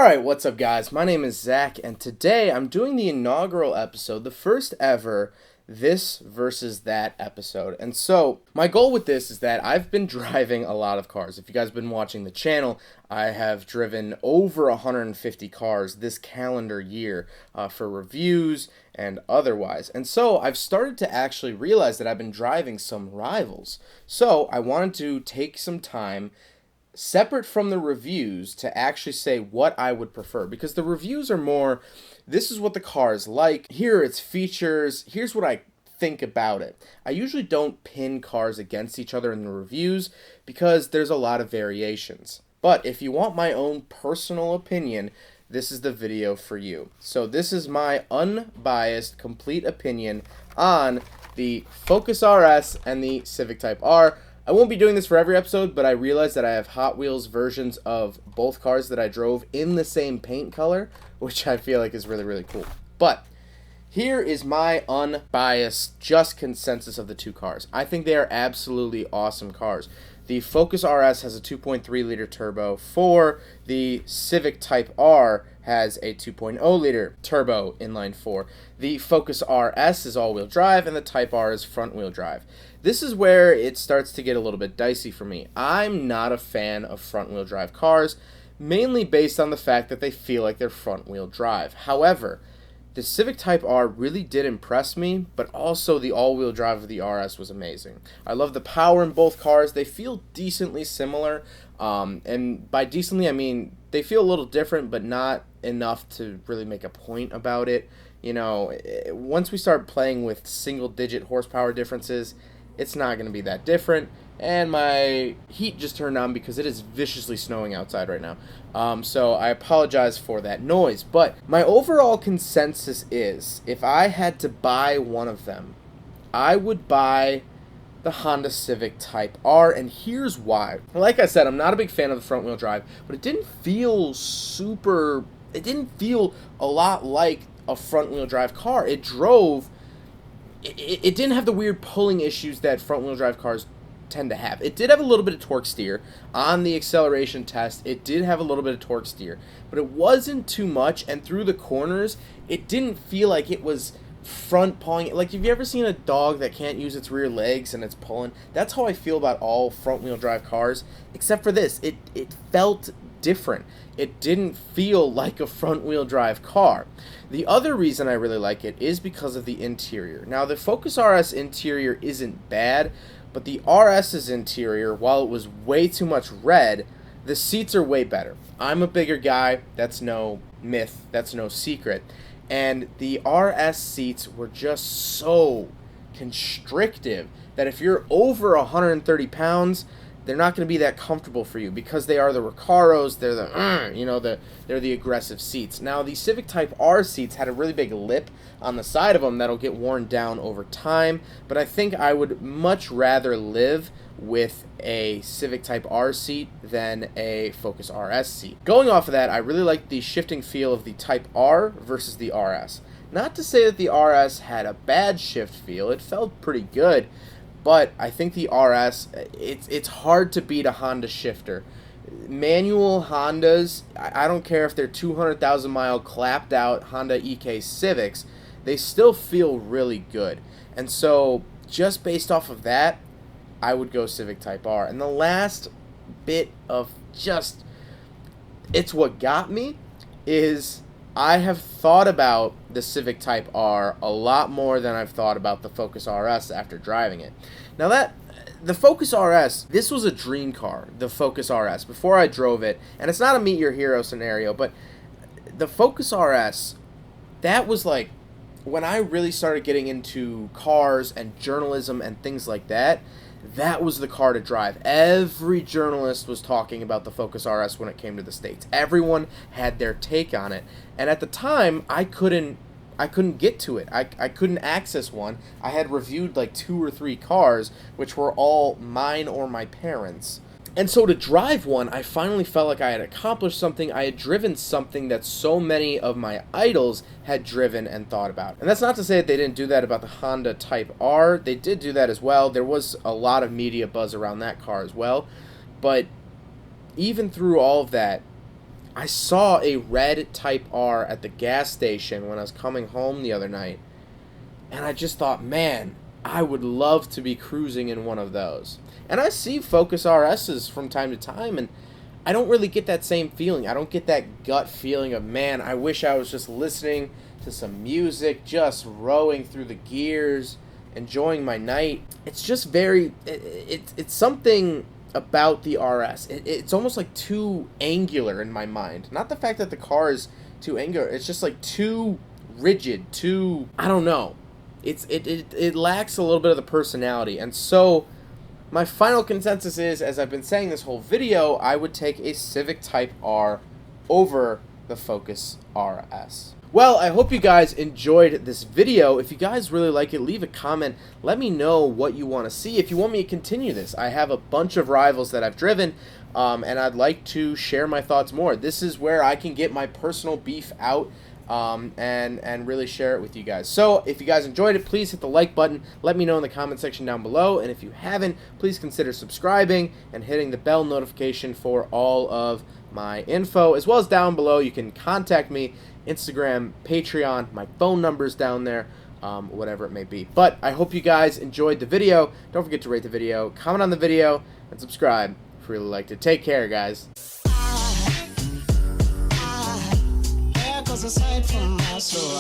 Alright, what's up guys? My name is Zach, and today I'm doing the inaugural episode, the first ever this versus that episode. And so, my goal with this is that I've been driving a lot of cars. If you guys have been watching the channel, I have driven over 150 cars this calendar year for reviews and otherwise. And so, I've started to actually realize that I've been driving some rivals. So, I wanted to take some time separate from the reviews to actually say what I would prefer, because the reviews are more, this is what the car is like, here are its features, here's what I think about it. I usually don't pin cars against each other in the reviews because there's a lot of variations. But if you want my own personal opinion, this is the video for you. So this is my unbiased, complete opinion on the Focus RS and the Civic Type R. I won't be doing this for every episode, but I realized that I have Hot Wheels versions of both cars that I drove in the same paint color, which I feel like is really, really cool. But here is my unbiased, just consensus of the two cars. I think they are absolutely awesome cars. The Focus RS has a 2.3 liter turbo. The Civic Type R has a 2.0 liter turbo inline 4. The Focus RS is all-wheel drive, and the Type R is front-wheel drive. This is where it starts to get a little bit dicey for me. I'm not a fan of front-wheel drive cars, mainly based on the fact that they feel like they're front-wheel drive. However, the Civic Type R really did impress me, but also the all-wheel drive of the RS was amazing. I love the power in both cars. They feel decently similar, and by decently I mean they feel a little different, but not enough to really make a point about it. You know, once we start playing with single-digit horsepower differences, it's not going to be that different. And my heat just turned on because it is viciously snowing outside right now. So I apologize for that noise. But my overall consensus is, if I had to buy one of them, I would buy the Honda Civic Type R, and here's why. Like I said, I'm not a big fan of the front-wheel drive, but it didn't feel a lot like a front-wheel drive car. It didn't have the weird pulling issues that front-wheel drive cars tend to have. It did have a little bit of torque steer. On the acceleration test, it did have a little bit of torque steer, but it wasn't too much, and through the corners, it didn't feel like it was front pawing. Like, have you ever seen a dog that can't use its rear legs and it's pulling? That's how I feel about all front-wheel drive cars, except for this. It felt different. It didn't feel like a front-wheel drive car. The other reason I really like it is because of the interior. Now, the Focus RS interior isn't bad, but the RS's interior, while it was way too much red, the seats are way better. I'm a bigger guy. That's no myth. That's no secret. And the RS seats were just so constrictive that if you're over 130 pounds, they're not going to be that comfortable for you, because they are the Recaros, they're they're the aggressive seats. Now, the Civic Type R seats had a really big lip on the side of them that'll get worn down over time, but I think I would much rather live with a Civic Type R seat than a Focus RS seat. Going off of that, I really like the shifting feel of the Type R versus the RS. Not to say that the RS had a bad shift feel, it felt pretty good, but I think the RS, it's hard to beat a Honda shifter. Manual Hondas, I don't care if they're 200,000 mile clapped out Honda EK Civics, they still feel really good. And so, just based off of that, I would go Civic Type R. And the last bit of just, it's what got me, is I have thought about the Civic Type R a lot more than I've thought about the Focus RS after driving it. Now, the Focus RS, this was a dream car, the Focus RS, before I drove it. And it's not a meet your hero scenario, but the Focus RS, that was like, when I really started getting into cars and journalism and things like that, that was the car to drive. Every journalist was talking about the Focus RS when it came to the States. Everyone had their take on it. And at the time, I couldn't get to it. I couldn't access one. I had reviewed like 2 or 3 cars, which were all mine or my parents'. And so to drive one, I finally felt like I had accomplished something. I had driven something that so many of my idols had driven and thought about. And that's not to say that they didn't do that about the Honda Type R. They did do that as well. There was a lot of media buzz around that car as well. But even through all of that, I saw a red Type R at the gas station when I was coming home the other night, and I just thought, man, I would love to be cruising in one of those. And I see Focus RSs from time to time, and I don't really get that same feeling. I don't get that gut feeling of, man, I wish I was just listening to some music, just rowing through the gears, enjoying my night. It's just very, it's something about the RS. It's almost like too angular in my mind. Not the fact that the car is too angular, it's just like too rigid, too, I don't know. It lacks a little bit of the personality. And so my final consensus is, as I've been saying this whole video, I would take a Civic Type R over the Focus RS. Well, I hope you guys enjoyed this video. If you guys really like it, leave a comment. Let me know what you want to see. If you want me to continue this, I have a bunch of rivals that I've driven, and I'd like to share my thoughts more. This is where I can get my personal beef out and really share it with you guys. So if you guys enjoyed it, please hit the like button. Let me know in the comment section down below. And if you haven't, please consider subscribing and hitting the bell notification for all of my info. As well as down below, you can contact me, Instagram, Patreon, my phone number's down there, whatever it may be. But I hope you guys enjoyed the video. Don't forget to rate the video, comment on the video, and subscribe if you really liked it. Take care, guys. Aside from my soul,